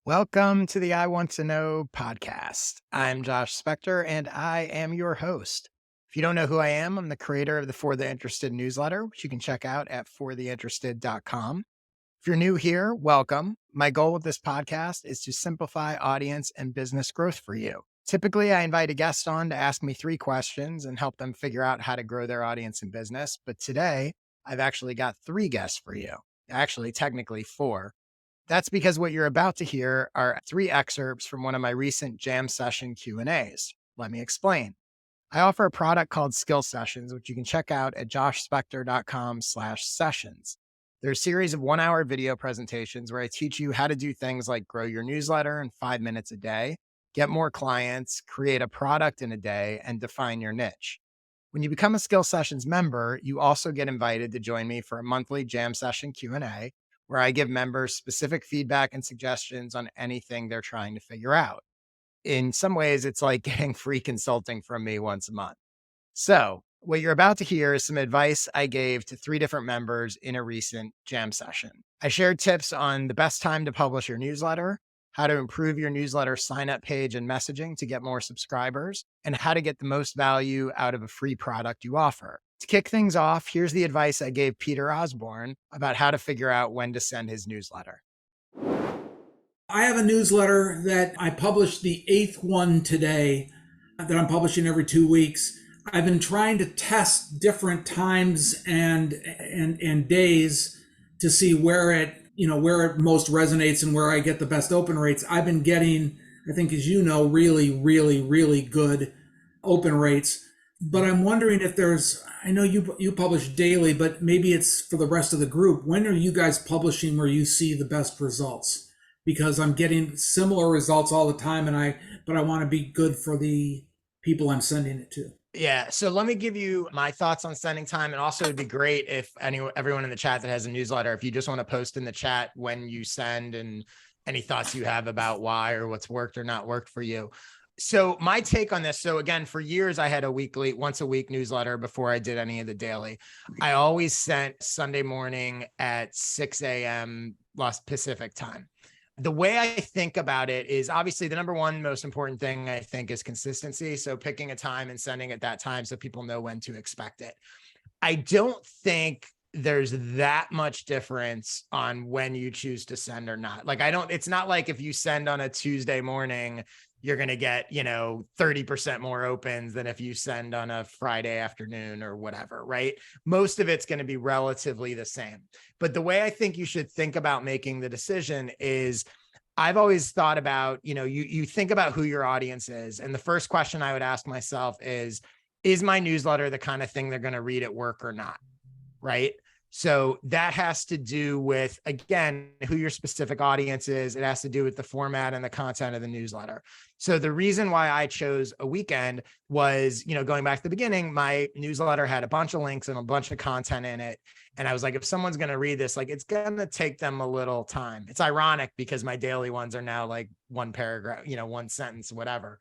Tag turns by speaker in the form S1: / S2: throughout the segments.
S1: Welcome to the I Want to Know podcast. I'm Josh Spector and I am your host. If you don't know who I am, I'm the creator of the For the Interested newsletter, which you can check out at fortheinterested.com. If you're new here, welcome. My goal with this podcast is to simplify audience and business growth for you. Typically, I invite a guest on to ask me 3 questions and help them figure out how to grow their audience and business. But today, I've actually got 3 guests for you. Actually, technically 4. That's because what you're about to hear are 3 excerpts from one of my recent jam session Q&As. Let me explain. I offer a product called Skill Sessions, which you can check out at joshspector.com/sessions. They're a series of 1-hour video presentations where I teach you how to do things like grow your newsletter in 5 minutes a day, get more clients, create a product in a day, and define your niche. When you become a Skill Sessions member, you also get invited to join me for a monthly jam session Q&A where I give members specific feedback and suggestions on anything they're trying to figure out. In some ways, it's like getting free consulting from me once a month. So, what you're about to hear is some advice I gave to 3 different members in a recent jam session. I shared tips on the best time to publish your newsletter, how to improve your newsletter sign up page and messaging to get more subscribers, and how to get the most value out of a free product you offer. To kick things off, here's the advice I gave Peter Osborne about how to figure out when to send his newsletter.
S2: I have a newsletter that I published the 8th one today that I'm publishing every 2 weeks. I've been trying to test different times and days to see where it most resonates and where I get the best open rates. I've been getting, I think, as you know, really good open rates. But I'm wondering if I know you publish daily, but maybe it's for the rest of the group. When are you guys publishing where you see the best results? Because I'm getting similar results all the time, but I want to be good for the people I'm sending it to.
S1: Yeah. So let me give you my thoughts on sending time. And also it'd be great if everyone in the chat that has a newsletter, if you just want to post in the chat when you send and any thoughts you have about why or what's worked or not worked for you. So my take on this. So again, for years, I had a once a week newsletter before I did any of the daily. I always sent Sunday morning at 6 a.m. Pacific time. The way I think about it is obviously the number one most important thing I think is consistency. So picking a time and sending at that time so people know when to expect it. I don't think there's that much difference on when you choose to send or not. It's not like if you send on a Tuesday morning, you're going to get, 30% more opens than if you send on a Friday afternoon or whatever, right? Most of it's going to be relatively the same. But the way I think you should think about making the decision is I've always thought about, you think about who your audience is. And the first question I would ask myself is my newsletter the kind of thing they're going to read at work or not? Right? So that has to do with, again, who your specific audience is. It has to do with the format and the content of the newsletter. So the reason why I chose a weekend was, going back to the beginning, my newsletter had a bunch of links and a bunch of content in it. And I was like, if someone's going to read this, it's going to take them a little time. It's ironic because my daily ones are now like one paragraph, one sentence, whatever.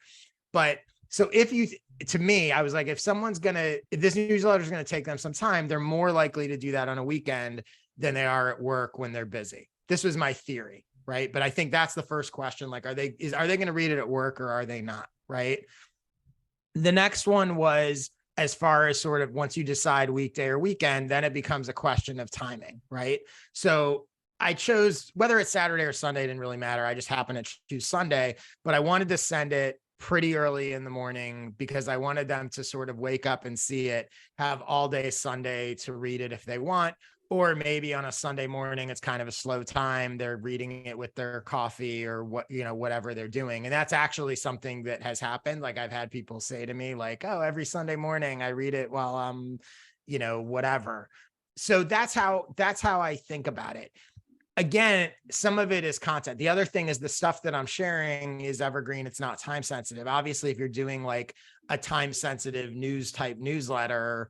S1: But so to me, I was like, if this newsletter is going to take them some time, they're more likely to do that on a weekend than they are at work when they're busy. This was my theory, right? But I think that's the first question. Are they going to read it at work or are they not? Right. The next one was, as far as sort of once you decide weekday or weekend, then it becomes a question of timing, right? So I chose whether it's Saturday or Sunday, didn't really matter. I just happened to choose Sunday, but I wanted to send it pretty early in the morning because I wanted them to sort of wake up and see it, have all day Sunday to read it if they want, or maybe on a Sunday morning, it's kind of a slow time. They're reading it with their coffee or whatever they're doing. And that's actually something that has happened. Like I've had people say to me like, oh, every Sunday morning I read it while I'm, whatever. So that's how I think about it. Again, some of it is content. The other thing is the stuff that I'm sharing is evergreen. It's not time sensitive. Obviously, if you're doing like a time sensitive news type newsletter,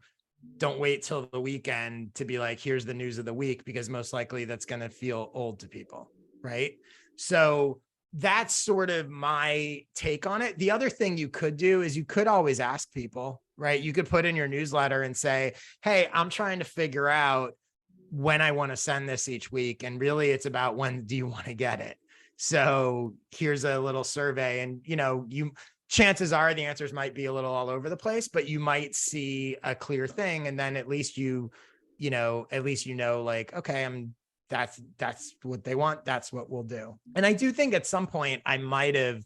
S1: don't wait till the weekend to be like, here's the news of the week, because most likely that's going to feel old to people. Right. So that's sort of my take on it. The other thing you could do is you could always ask people, right? You could put in your newsletter and say, hey, I'm trying to figure out when I want to send this each week. And really it's about when do you want to get it? So here's a little survey, and chances are the answers might be a little all over the place, but you might see a clear thing. And then at least like, okay, that's what they want. That's what we'll do. And I do think at some point I might have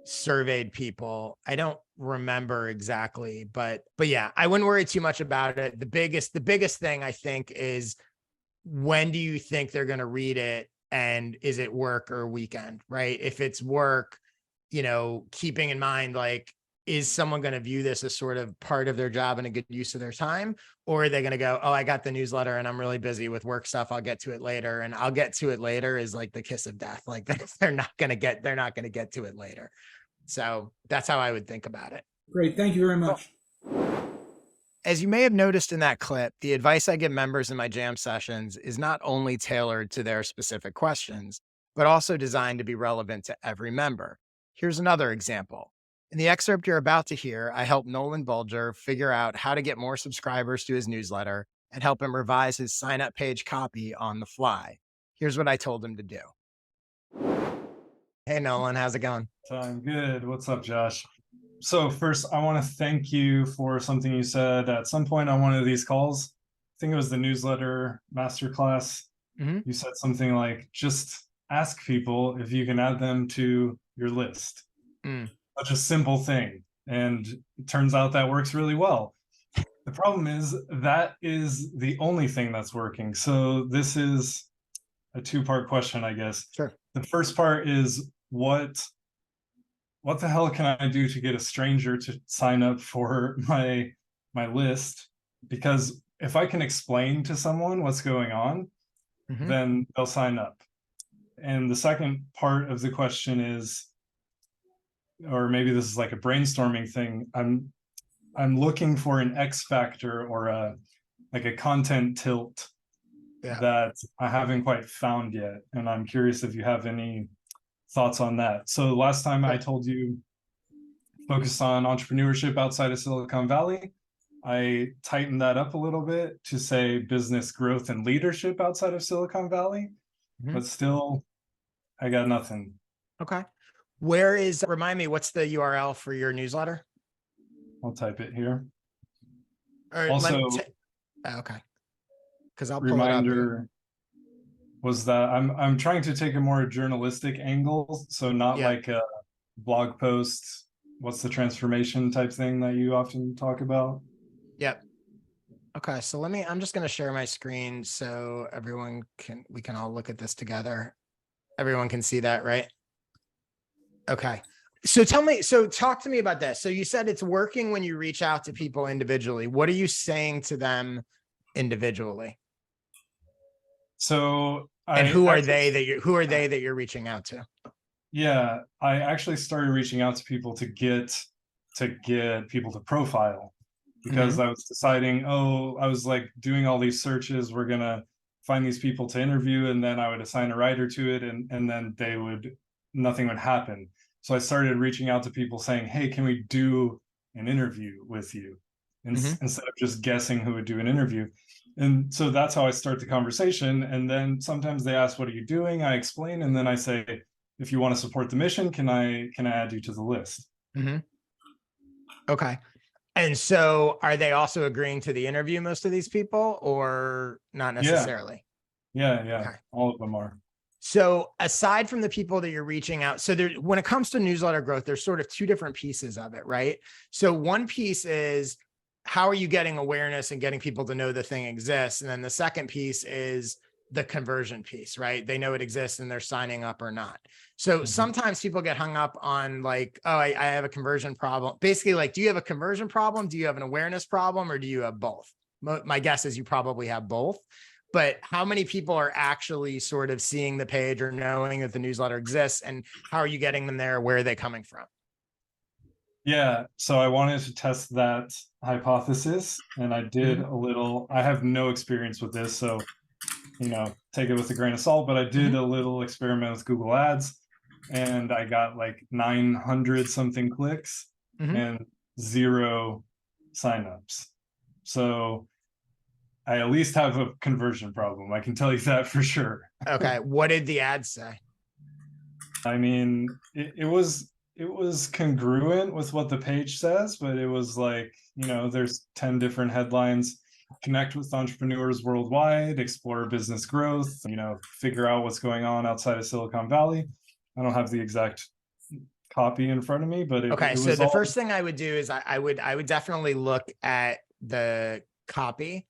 S1: surveyed people. I don't remember exactly, but yeah, I wouldn't worry too much about it. The biggest thing I think is, when do you think they're going to read it? And is it work or weekend, right? If it's work, keeping in mind, like, is someone going to view this as sort of part of their job and a good use of their time? Or are they going to go, oh, I got the newsletter and I'm really busy with work stuff, I'll get to it later. And I'll get to it later is like the kiss of death. Like they're not going to get to it later. So that's how I would think about it.
S2: Great. Thank you very much.
S1: As you may have noticed in that clip, the advice I give members in my jam sessions is not only tailored to their specific questions, but also designed to be relevant to every member. Here's another example. In the excerpt you're about to hear, I helped Nolan Bulger figure out how to get more subscribers to his newsletter and help him revise his sign-up page copy on the fly. Here's what I told him to do. Hey, Nolan, how's it going?
S3: I'm good. What's up, Josh? So first, I want to thank you for something you said at some point on one of these calls. I think it was the newsletter masterclass.
S1: Mm-hmm.
S3: You said something like, just ask people if you can add them to your list. Such a simple thing. And it turns out that works really well. The problem is that is the only thing that's working. So this is a two-part question, I guess.
S1: Sure.
S3: The first part is, what the hell can I do to get a stranger to sign up for my list? Because if I can explain to someone what's going on, then they'll sign up. And the second part of the question is, or maybe this is like a brainstorming thing, I'm looking for an X factor or a content tilt that I haven't quite found yet. And I'm curious if you have any thoughts on that. So last time I told you focus on entrepreneurship outside of Silicon Valley. I tightened that up a little bit to say business growth and leadership outside of Silicon Valley, but still I got nothing.
S1: Okay. Remind me, what's the URL for your newsletter?
S3: I'll type it here.
S1: Or
S3: also,
S1: okay. Because I'll
S3: reminder
S1: pull it up.
S3: Was that I'm trying to take a more journalistic angle, so not like a blog post, what's the transformation type thing that you often talk about.
S1: Yep. Okay, so I'm just going to share my screen so we can all look at this together. Everyone can see that, right? Okay. So talk to me about this. So you said it's working when you reach out to people individually. What are you saying to them individually?
S3: So
S1: who are they that you're reaching out to?
S3: Yeah, I actually started reaching out to people to get people to profile, because I was deciding, I was like doing all these searches, we're gonna find these people to interview, and then I would assign a writer to it, and then nothing would happen. So I started reaching out to people saying, hey, can we do an interview with you? Instead of just guessing who would do an interview. And so that's how I start the conversation. And then sometimes they ask, what are you doing? I explain, and then I say, if you want to support the mission, can I add you to the list?
S1: Okay. And so are they also agreeing to the interview, most of these people, or not necessarily?
S3: Yeah.
S1: Okay.
S3: All of them are.
S1: So aside from the people that you're reaching out, so when it comes to newsletter growth, there's sort of two different pieces of it, right? So one piece is, how are you getting awareness and getting people to know the thing exists? And then the second piece is the conversion piece, right? They know it exists and they're signing up or not. So sometimes people get hung up on like, oh, I have a conversion problem. Basically, like, do you have a conversion problem? Do you have an awareness problem? Or do you have both? My guess is you probably have both. But how many people are actually sort of seeing the page or knowing that the newsletter exists? And how are you getting them there? Where are they coming from?
S3: Yeah, so I wanted to test that hypothesis, and I did I have no experience with this, so, take it with a grain of salt, but I did a little experiment with Google Ads, and I got like 900 something clicks and 0 signups. So I at least have a conversion problem. I can tell you that for sure.
S1: Okay. What did the ads say?
S3: I mean, it was congruent with what the page says, but it was like, there's 10 different headlines. Connect with entrepreneurs worldwide, explore business growth, figure out what's going on outside of Silicon Valley. I don't have the exact copy in front of me, but
S1: Okay,
S3: it
S1: so
S3: was
S1: the
S3: all.
S1: first thing I would do is I would definitely look at the copy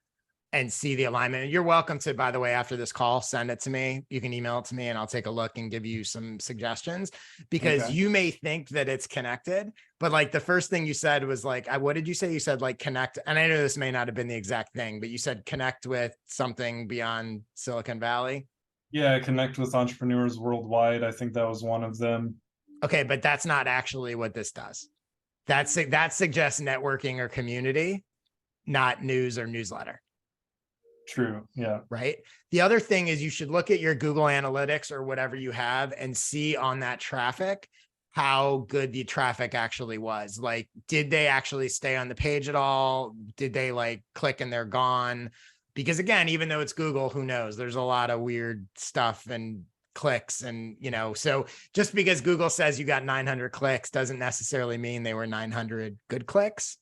S1: and see the alignment. And you're welcome to, by the way, after this call, send it to me. You can email it to me and I'll take a look and give you some suggestions, because
S3: Okay.
S1: you may think that it's connected, but like the first thing you said was like, what did you say? You said like connect. And I know this may not have been the exact thing, but you said connect with something beyond Silicon Valley.
S3: Yeah, connect with entrepreneurs worldwide. I think that was one of them.
S1: Okay, but that's not actually what this does. That suggests networking or community, not news or newsletter.
S3: True. Yeah.
S1: Right. The other thing is you should look at your Google Analytics or whatever you have and see on that traffic how good the traffic actually was. Like, did they actually stay on the page at all? Did they like click and they're gone? Because again, even though it's Google, who knows? There's a lot of weird stuff and clicks and, so just because Google says you got 900 clicks doesn't necessarily mean they were 900 good clicks.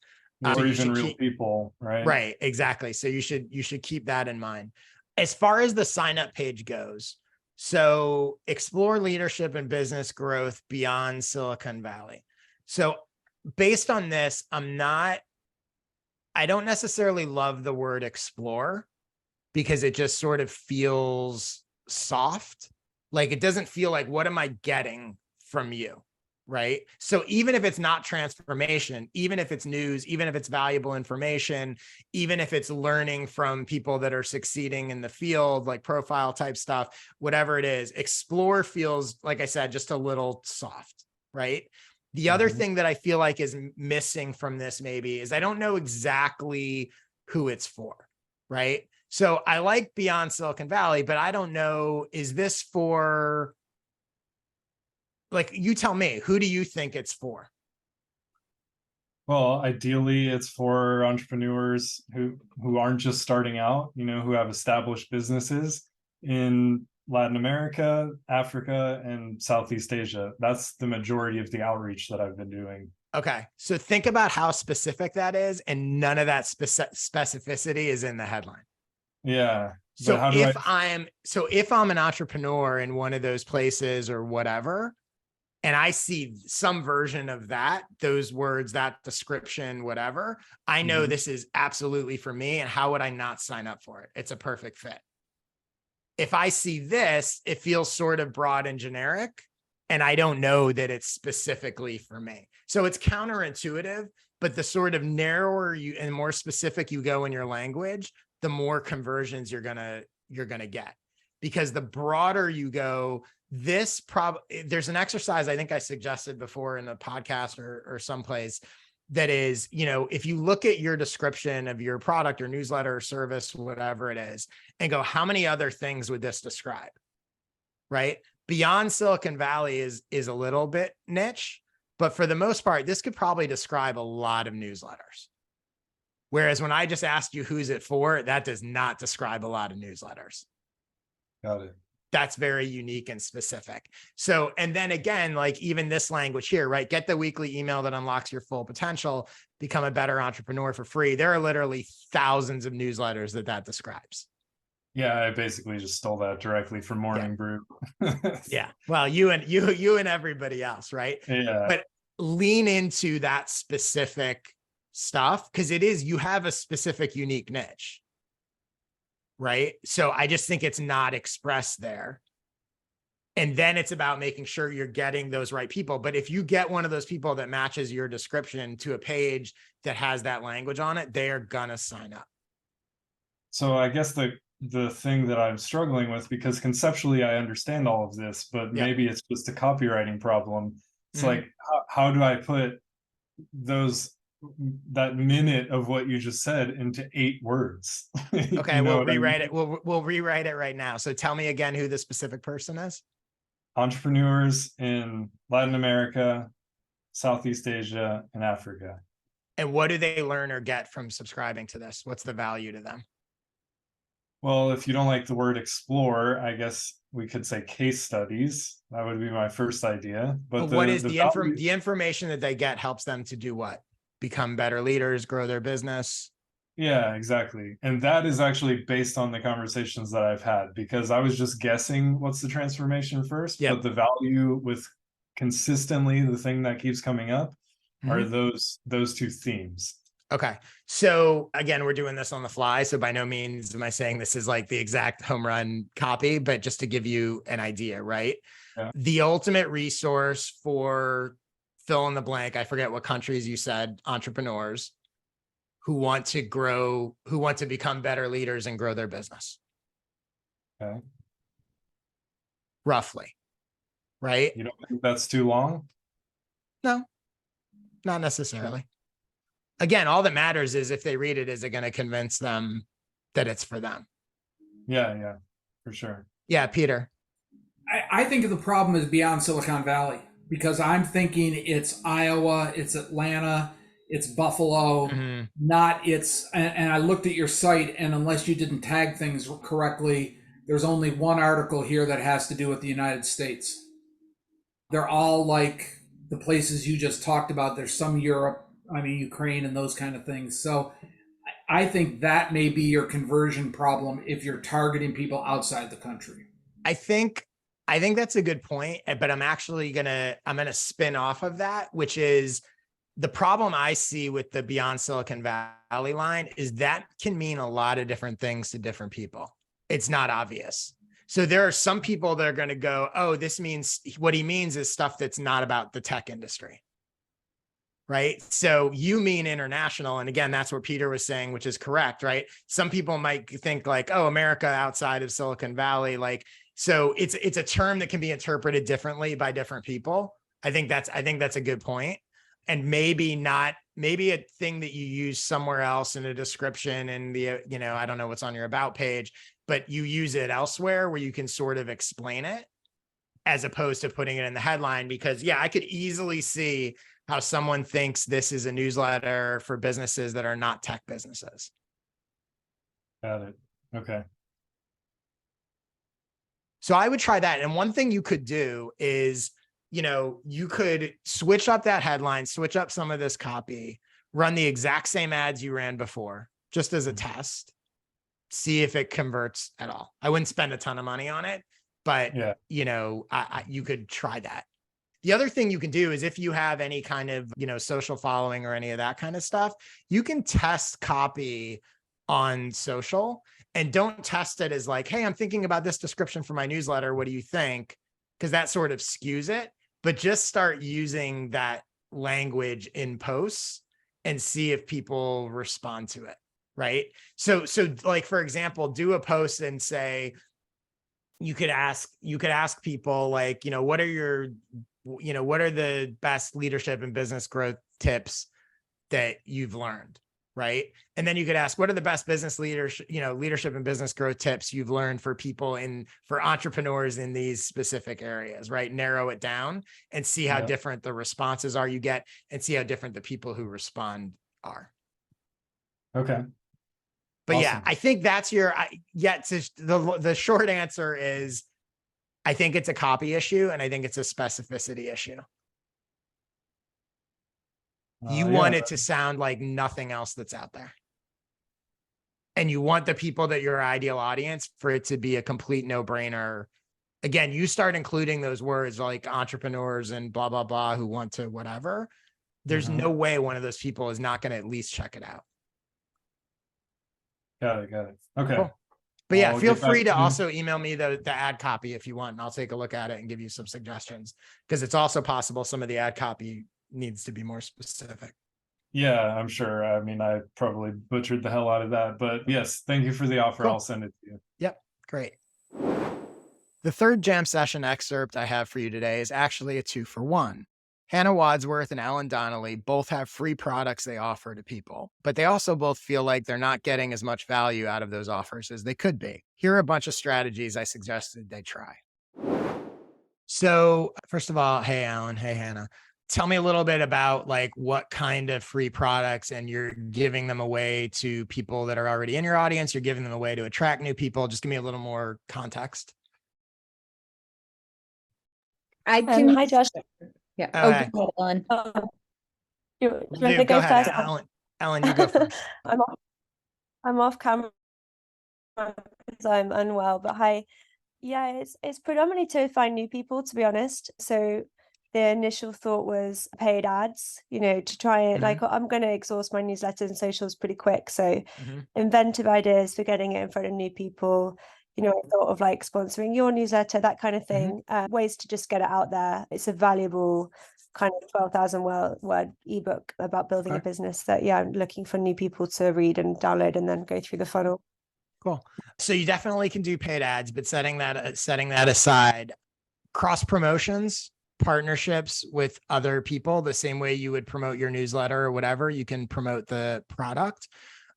S1: So
S3: Or
S1: you
S3: even
S1: should
S3: real
S1: keep,
S3: people, right?
S1: right, exactly. So you should keep that in mind. As far as the sign up page goes, so explore leadership and business growth beyond Silicon Valley. So based on this, I don't necessarily love the word explore because it just sort of feels soft. Like it doesn't feel like, what am I getting from you? Right. So even if it's not transformation, even if it's news, even if it's valuable information, even if it's learning from people that are succeeding in the field, like profile type stuff, whatever it is, explore feels, like I said, just a little soft. Right. The other thing that I feel like is missing from this maybe is I don't know exactly who it's for. Right. So I like beyond Silicon Valley, but I don't know, is this for, like, you tell me, who do you think it's for?
S3: Well, ideally, it's for entrepreneurs who aren't just starting out, who have established businesses in Latin America, Africa, and Southeast Asia. That's the majority of the outreach that I've been doing.
S1: Okay. So think about how specific that is, and none of that specificity is in the headline.
S3: Yeah. But
S1: So
S3: how do
S1: if I'm an entrepreneur in one of those places or whatever, and I see some version of that, those words, that description, whatever, I know this is absolutely for me. And how would I not sign up for it? It's a perfect fit. If I see this, it feels sort of broad and generic, and I don't know that it's specifically for me. So it's counterintuitive, but the sort of narrower you and more specific you go in your language, the more conversions you're gonna get. Because the broader you go, there's an exercise I think I suggested before in a podcast or someplace that is, if you look at your description of your product or newsletter or service, whatever it is, and go, how many other things would this describe? Right? Beyond Silicon Valley is a little bit niche, but for the most part, this could probably describe a lot of newsletters. Whereas when I just asked you who's it for, that does not describe a lot of newsletters.
S3: Got it.
S1: That's very unique and specific. So, and then again, like even this language here, right? Get the weekly email that unlocks your full potential, become a better entrepreneur for free. There are literally thousands of newsletters that describes.
S3: Yeah, I basically just stole that directly from Morning Brew.
S1: Yeah. Well, you and everybody else, right?
S3: Yeah.
S1: But lean into that specific stuff because you have a specific, unique niche. Right. So I just think it's not expressed there. And then it's about making sure you're getting those right people. But if you get one of those people that matches your description to a page that has that language on it, they are gonna sign up.
S3: So I guess the thing that I'm struggling with, because conceptually I understand all of this, but maybe it's just a copywriting problem. It's like, how do I put that minute of what you just said into 8 words?
S1: Okay, we'll rewrite it. We'll rewrite it right now. So tell me again who the specific person is.
S3: Entrepreneurs in Latin America, Southeast Asia, and Africa.
S1: And what do they learn or get from subscribing to this? What's the value to them?
S3: Well, if you don't like the word explore, I guess we could say case studies. That would be my first idea. But
S1: what is
S3: the
S1: the information that they get helps them to do what? Become better leaders, grow their business.
S3: Yeah, exactly. And that is actually based on the conversations that I've had, because I was just guessing what's the transformation first,
S1: Yep.
S3: but the value with consistently the thing that keeps coming up are those two themes.
S1: Okay. So again, we're doing this on the fly. So by no means am I saying this is like the exact home run copy, but just to give you an idea, right?
S3: Yeah.
S1: The ultimate resource for fill in the blank, I forget what countries you said, entrepreneurs who want to grow, who want to become better leaders and grow their business.
S3: Okay.
S1: Roughly. Right?
S3: You don't think that's too long?
S1: No, not necessarily. Again, all that matters is if they read it, is it going to convince them that it's for them?
S3: Yeah, for sure.
S1: Yeah, Peter.
S2: I think the problem is beyond Silicon Valley, because I'm thinking it's Iowa, it's Atlanta, it's Buffalo, not it's, and I looked at your site, and unless you didn't tag things correctly, there's only one article here that has to do with the United States. They're all like the places you just talked about. There's some Europe, Ukraine and those kind of things. So I think that may be your conversion problem if you're targeting people outside the country.
S1: I think that's a good point, but I'm actually I'm going to spin off of that, which is the problem I see with the Beyond Silicon Valley line is that can mean a lot of different things to different people. It's not obvious. So there are some people that are going to go, oh, this means what he means is stuff that's not about the tech industry. Right. So you mean international. And again, that's what Peter was saying, which is correct. Right. Some people might think like, oh, America outside of Silicon Valley. Like, so it's a term that can be interpreted differently by different people. I think that's a good point. And maybe a thing that you use somewhere else in a description and I don't know what's on your about page, but you use it elsewhere where you can sort of explain it as opposed to putting it in the headline, because I could easily see how someone thinks this is a newsletter for businesses that are not tech businesses.
S3: Got it. Okay.
S1: So I would try that. And one thing you could do is, you could switch up that headline, switch up some of this copy, run the exact same ads you ran before, just as a test, see if it converts at all. I wouldn't spend a ton of money on it, but you could try that. The other thing you can do is if you have any kind of, social following or any of that kind of stuff, you can test copy on social, and don't test it as like, hey, I'm thinking about this description for my newsletter. What do you think? Because that sort of skews it, but just start using that language in posts and see if people respond to it. Right. So like, for example, do a post and say, you could ask people like, what are the best leadership and business growth tips that you've learned? Right. And then you could ask, what are the best business leadership and business growth tips you've learned for people for entrepreneurs in these specific areas, right? Narrow it down and see how different the responses are you get, and see how different the people who respond are.
S3: Okay.
S1: But
S3: awesome.
S1: I think that's the short answer is, I think it's a copy issue, and I think it's a specificity issue. You want it to sound like nothing else that's out there. And you want the people that your ideal audience for it to be a complete no-brainer. Again, you start including those words like entrepreneurs and blah, blah, blah, who want to whatever. There's no way one of those people is not going to at least check it out.
S3: Got it. Okay.
S1: Cool. But feel free to also email me the ad copy if you want, and I'll take a look at it and give you some suggestions, because it's also possible some of the ad copy needs to be more specific.
S3: Yeah, I'm sure. I probably butchered the hell out of that, but yes, thank you for the offer.
S1: Cool.
S3: I'll send it to you.
S1: Yep. Great. The third jam session excerpt I have for you today is actually a 2-for-1. Hannah Wadsworth and Ellen Donnelly both have free products they offer to people, but they also both feel like they're not getting as much value out of those offers as they could be. Here are a bunch of strategies I suggested they try. So first of all, hey, Ellen, hey, Hannah, tell me a little bit about like what kind of free products, and you're giving them away to people that are already in your audience. You're giving them away to attract new people. Just give me a little more context.
S4: I can.
S5: Hi, Josh.
S4: Yeah.
S1: All
S4: Oh,
S1: right.
S4: go ahead, Ellen.
S5: You want
S1: Liv,
S5: me to
S1: go
S5: go
S1: ahead,
S5: first?
S1: Ellen, you go first.
S5: I'm off camera because I'm unwell, but hi. Yeah, it's predominantly to find new people, to be honest. So the initial thought was paid ads, to try it. Like, I'm going to exhaust my newsletter and socials pretty quick. So inventive ideas for getting it in front of new people. I thought of like sponsoring your newsletter, that kind of thing. Ways to just get it out there. It's a valuable kind of 12,000 word ebook about building a business that, I'm looking for new people to read and download and then go through the funnel.
S1: Cool. So you definitely can do paid ads, but setting that aside, cross promotions, partnerships with other people, the same way you would promote your newsletter or whatever, you can promote the product.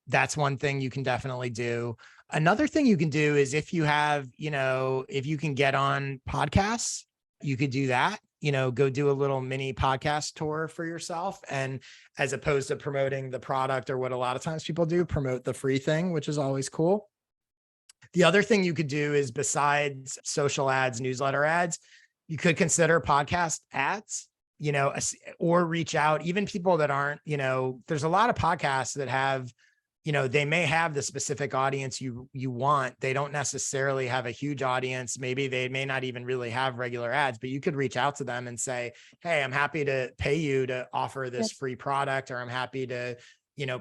S1: That's one thing you can definitely do. Another thing you can do is if you have, if you can get on podcasts, you could do that, go do a little mini podcast tour for yourself. And as opposed to promoting the product or what a lot of times people do, promote the free thing, which is always cool. The other thing you could do is besides social ads, newsletter ads, you could consider podcast ads, or reach out, even people that aren't, there's a lot of podcasts that have, they may have the specific audience you want. They don't necessarily have a huge audience. Maybe they may not even really have regular ads, but you could reach out to them and say, hey, I'm happy to pay you to offer this free product, or I'm happy to,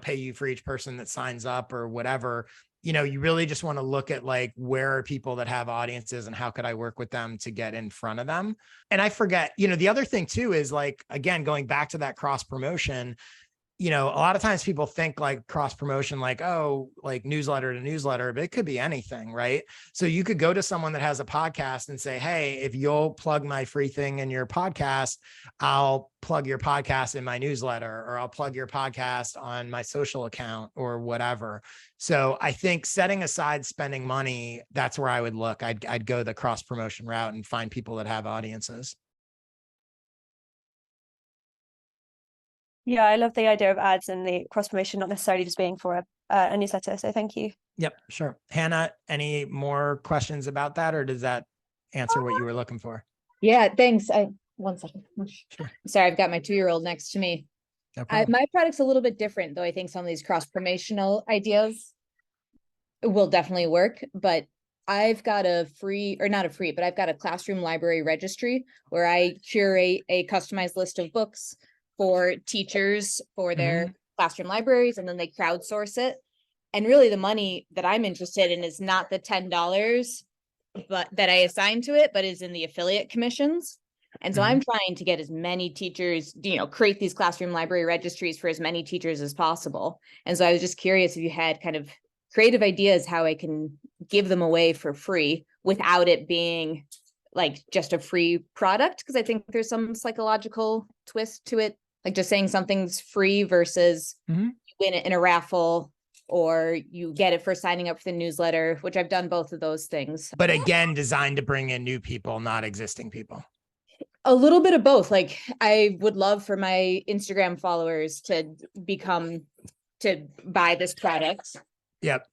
S1: pay you for each person that signs up or whatever. You really just want to look at like, where are people that have audiences and how could I work with them to get in front of them? And I forget, the other thing too is like, again, going back to that cross promotion, a lot of times people think like cross promotion, like, oh, like newsletter to newsletter, but it could be anything, right? So you could go to someone that has a podcast and say, hey, if you'll plug my free thing in your podcast, I'll plug your podcast in my newsletter, or I'll plug your podcast on my social account or whatever. So I think setting aside spending money, that's where I would look. I'd go the cross promotion route and find people that have audiences.
S5: Yeah, I love the idea of ads and the cross promotion, not necessarily just being for a newsletter. So thank you.
S1: Yep, sure. Hannah, any more questions about that, or does that answer what you were looking for?
S4: Yeah, thanks. One second.
S1: Sure.
S4: Sorry, I've got my 2-year-old next to me.
S1: No problem.
S4: My product's a little bit different, though. I think some of these cross promotional ideas will definitely work, but I've got I've got a classroom library registry where I curate a customized list of books for teachers for their classroom libraries, and then they crowdsource it. And really the money that I'm interested in is not the $10 but that I assign to it, but is in the affiliate commissions. And so I'm trying to get as many teachers, create these classroom library registries for as many teachers as possible. And so I was just curious if you had kind of creative ideas how I can give them away for free without it being like just a free product, because I think there's some psychological twist to it, like just saying something's free versus you win it in a raffle or you get it for signing up for the newsletter, which I've done both of those things.
S1: But again, designed to bring in new people, not existing people.
S4: A little bit of both. Like I would love for my Instagram followers to buy this product.
S1: Yep.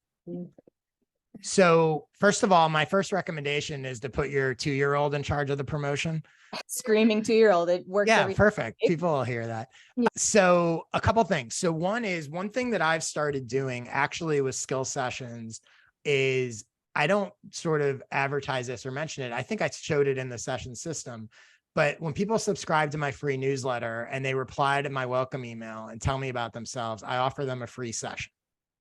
S1: So first of all, my first recommendation is to put your 2-year-old in charge of the promotion.
S4: Screaming 2-year-old. It works.
S1: Yeah, perfect. People will hear that. Yeah. So a couple things. So one thing that I've started doing actually with skill sessions is I don't sort of advertise this or mention it. I think I showed it in the session system. But when people subscribe to my free newsletter and they reply to my welcome email and tell me about themselves, I offer them a free session.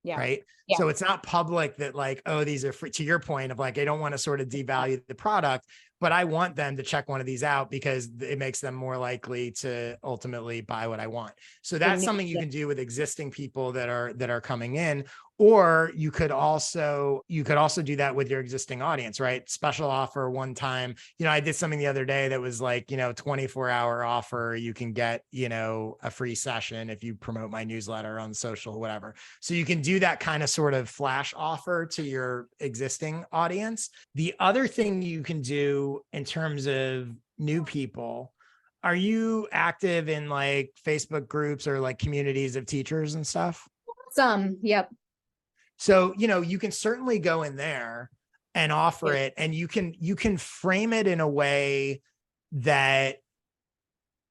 S4: Yeah.
S1: Right.
S4: Yeah.
S1: So it's not public that like, oh, these are free, to your point of like, I don't want to sort of devalue the product, but I want them to check one of these out because it makes them more likely to ultimately buy what I want. So that's something you can do with existing people that are coming in. Or you could also do that with your existing audience, right? Special offer one time. I did something the other day that was like, 24-hour offer. You can get, a free session if you promote my newsletter on social, whatever. So you can do that kind of sort of flash offer to your existing audience. The other thing you can do in terms of new people, are you active in like Facebook groups or like communities of teachers and stuff?
S4: Some, yep.
S1: So, you can certainly go in there and offer it, and you can frame it in a way that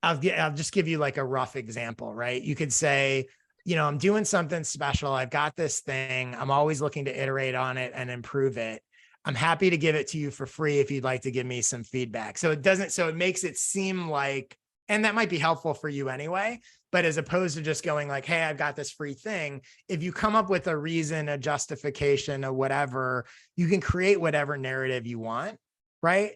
S1: I'll just give you like a rough example, right? You could say, I'm doing something special. I've got this thing. I'm always looking to iterate on it and improve it. I'm happy to give it to you for free if you'd like to give me some feedback. So it makes it seem like, and that might be helpful for you anyway, but as opposed to just going like, hey, I've got this free thing, if you come up with a reason, a justification, or whatever, you can create whatever narrative you want, right?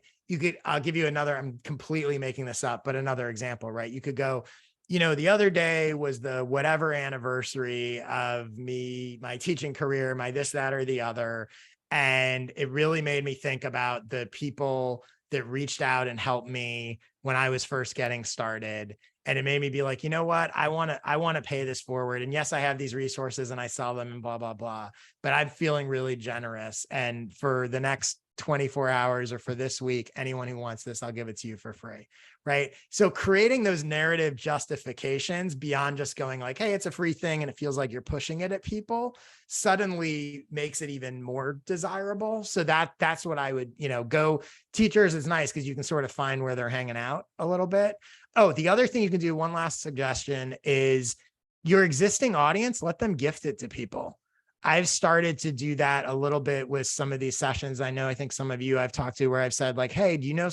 S1: I'll give you another, I'm completely making this up, but another example, right? You could go, the other day was the whatever anniversary of my teaching career, my this, that, or the other. And it really made me think about the people that reached out and helped me when I was first getting started. And it made me be like, you know what? I want to pay this forward. And yes, I have these resources and I sell them and blah, blah, blah, but I'm feeling really generous. And for the next 24 hours or for this week, anyone who wants this, I'll give it to you for free. Right. So creating those narrative justifications beyond just going like, hey, it's a free thing and it feels like you're pushing it at people, suddenly makes it even more desirable. So that's what I would, go. Teachers is nice because you can sort of find where they're hanging out a little bit. Oh, the other thing you can do, one last suggestion, is your existing audience, let them gift it to people. I've started to do that a little bit with some of these sessions. I think some of you I've talked to where I've said like, hey, do you know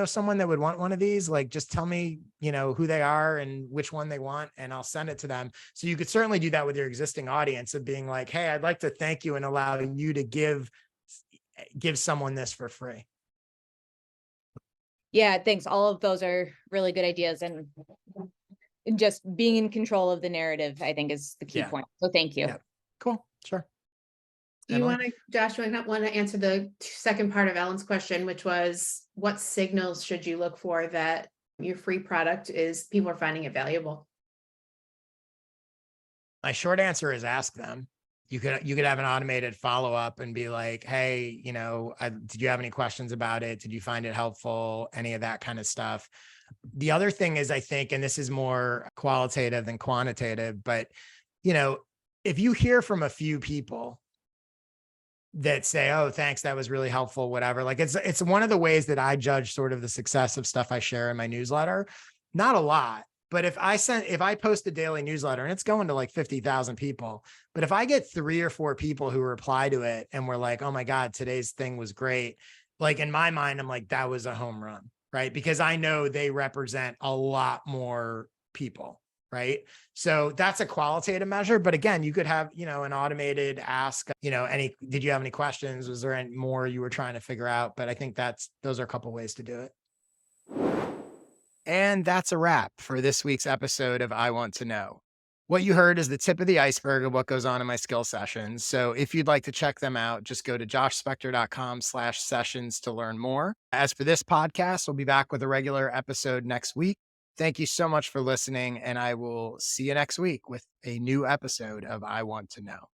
S1: someone that would want one of these? Like, just tell me, who they are and which one they want, and I'll send it to them. So you could certainly do that with your existing audience of being like, hey, I'd like to thank you and allow you to give someone this for free.
S4: Yeah, thanks. All of those are really good ideas, and just being in control of the narrative, I think, is the key point. So thank you.
S1: Yeah. Cool. Sure.
S6: Do you want to, Josh, do you want to answer the second part of Ellen's question, which was what signals should you look for that your free product is people are finding it valuable?
S1: My short answer is ask them. You could have an automated follow-up and be like, hey, did you have any questions about it? Did you find it helpful? Any of that kind of stuff. The other thing is, I think, and this is more qualitative than quantitative, but, if you hear from a few people that say, oh, thanks, that was really helpful, whatever. Like it's one of the ways that I judge sort of the success of stuff I share in my newsletter. Not a lot, but if I post a daily newsletter and it's going to like 50,000 people, but if I get 3 or 4 people who reply to it and we're like, oh my God, today's thing was great. Like in my mind, I'm like, that was a home run, right? Because I know they represent a lot more people. Right. So that's a qualitative measure. But again, you could have, an automated ask, did you have any questions? Was there any more you were trying to figure out? But I think those are a couple ways to do it. And that's a wrap for this week's episode of I Want to Know. What you heard is the tip of the iceberg of what goes on in my skill sessions. So if you'd like to check them out, just go to joshspector.com/sessions to learn more. As for this podcast, we'll be back with a regular episode next week. Thank you so much for listening, and I will see you next week with a new episode of I Want to Know.